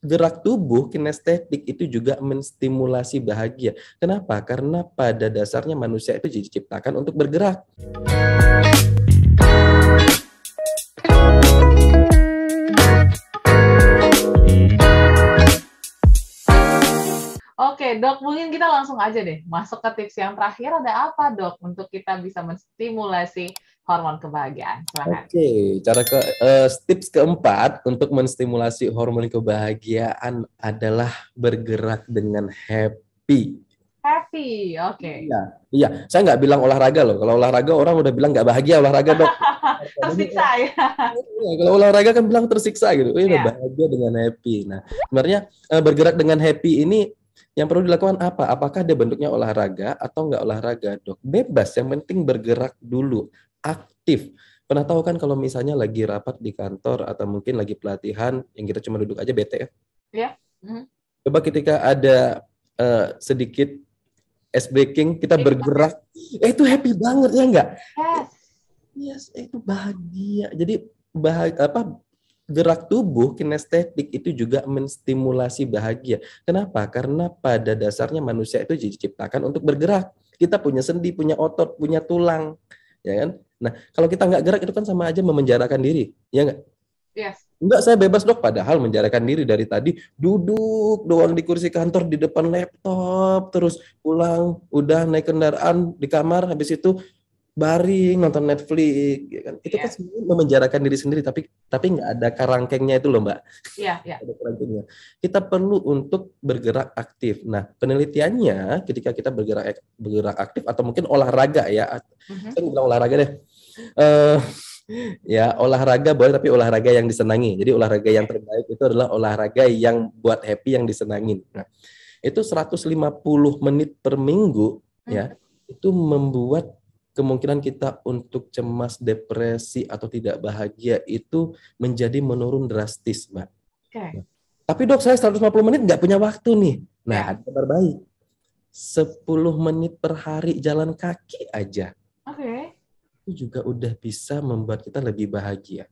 gerak tubuh, kinestetik itu juga menstimulasi bahagia. Kenapa? Karena pada dasarnya manusia itu diciptakan untuk bergerak. Oke, Dok, mungkin kita langsung aja deh masuk ke tips yang terakhir. Ada apa, Dok, untuk kita bisa menstimulasi hormon kebahagiaan? Silakan. Oke, tips keempat untuk menstimulasi hormon kebahagiaan adalah bergerak dengan happy. Happy, oke. Iya. Saya nggak bilang olahraga loh. Kalau olahraga orang udah bilang nggak bahagia olahraga, Dok. Tersiksa ya. Ya, kalau olahraga kan bilang tersiksa gitu. Udah Iya. bahagia dengan happy. Nah, sebenarnya bergerak dengan happy ini yang perlu dilakukan apa? Apakah dia bentuknya olahraga atau nggak olahraga, Dok? Bebas, yang penting bergerak dulu, aktif. Pernah tahu kan kalau misalnya lagi rapat di kantor atau mungkin lagi pelatihan yang kita cuma duduk aja bete ya? Iya. Coba ketika ada sedikit ice breaking, kita bergerak, itu happy banget ya nggak? Yes, itu bahagia. Jadi gerak tubuh, kinestetik itu juga menstimulasi bahagia. Kenapa? Karena pada dasarnya manusia itu diciptakan untuk bergerak. Kita punya sendi, punya otot, punya tulang, ya kan? Nah, kalau kita nggak gerak itu kan sama aja memenjarakan diri, ya nggak? Yes. Enggak, saya bebas, Dok. Padahal menjarakan diri dari tadi duduk doang di kursi kantor di depan laptop, terus pulang, udah naik kendaraan di kamar, habis itu baring nonton Netflix, ya kan? Itu kan sebenarnya memenjarakan diri sendiri, tapi nggak ada kerangkengnya itu loh, Mbak. Iya. Ada kerangkengnya. Kita perlu untuk bergerak aktif. Nah, penelitiannya ketika kita bergerak aktif atau mungkin olahraga ya, saya bilang olahraga deh. Ya, olahraga boleh, tapi olahraga yang disenangi. Jadi olahraga yang terbaik itu adalah olahraga yang buat happy, yang disenangin. Nah, itu 150 menit per minggu ya, itu membuat kemungkinan kita untuk cemas, depresi atau tidak bahagia itu menjadi menurun drastis, Mbak. Okay. Tapi, Dok, saya 150 menit nggak punya waktu nih. Nah, ada kabar baik. 10 menit per hari jalan kaki aja. Oke. Itu juga udah bisa membuat kita lebih bahagia.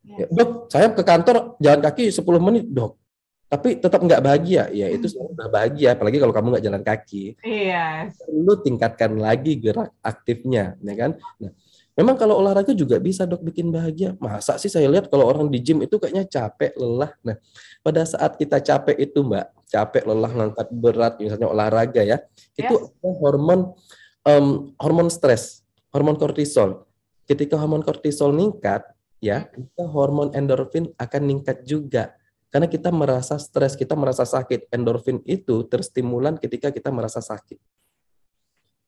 Yes. Dok, saya ke kantor jalan kaki 10 menit, Dok. Tapi tetap nggak bahagia. Ya, itu sudah bahagia, apalagi kalau kamu nggak jalan kaki. Yes. Perlu tingkatkan lagi gerak aktifnya, ya kan? Nah, memang kalau olahraga juga bisa, Dok, bikin bahagia. Masa sih saya lihat kalau orang di gym itu kayaknya capek, lelah. Nah, pada saat kita capek itu, Mbak, capek, lelah, ngangkat berat, misalnya olahraga ya, itu ada hormon stres, hormon kortisol. Ketika hormon kortisol meningkat, ya, maka hormon endorfin akan meningkat juga. Karena kita merasa stres, kita merasa sakit. Endorfin itu terstimulan ketika kita merasa sakit.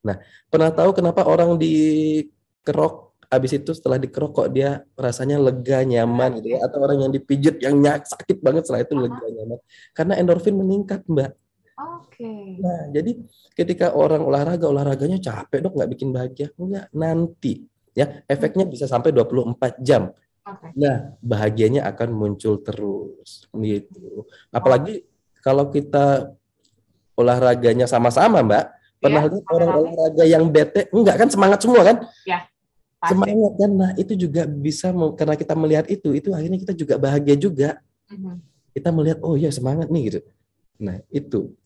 Nah, pernah tahu kenapa orang dikerok, habis itu setelah dikerok kok dia rasanya lega, nyaman gitu ya? Atau orang yang dipijit yang sakit banget setelah itu lega, nyaman. Karena endorfin meningkat, Mbak. Oke. Nah, jadi ketika orang olahraganya capek, Dok, nggak bikin bahagia. Enggak, nanti ya efeknya bisa sampai 24 jam. Nah, bahagianya akan muncul terus gitu. Apalagi kalau kita olahraganya sama-sama, Mbak. Pernah lihat orang olahraga yang bete? Enggak kan, semangat semua kan? Ya, semangat kan. Nah, itu juga bisa karena kita melihat itu akhirnya kita juga bahagia juga. Kita melihat, oh ya semangat nih gitu. Nah, itu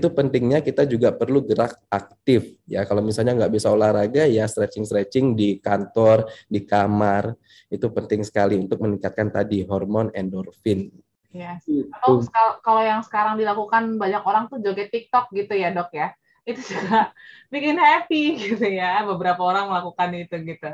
pentingnya kita juga perlu gerak aktif ya. Kalau misalnya nggak bisa olahraga ya stretching di kantor, di kamar, itu penting sekali untuk meningkatkan tadi hormon endorfin. Yes. Atau kalau yang sekarang dilakukan banyak orang tuh joget TikTok gitu ya, Dok ya. Itu juga bikin happy gitu ya. Beberapa orang melakukan itu gitu.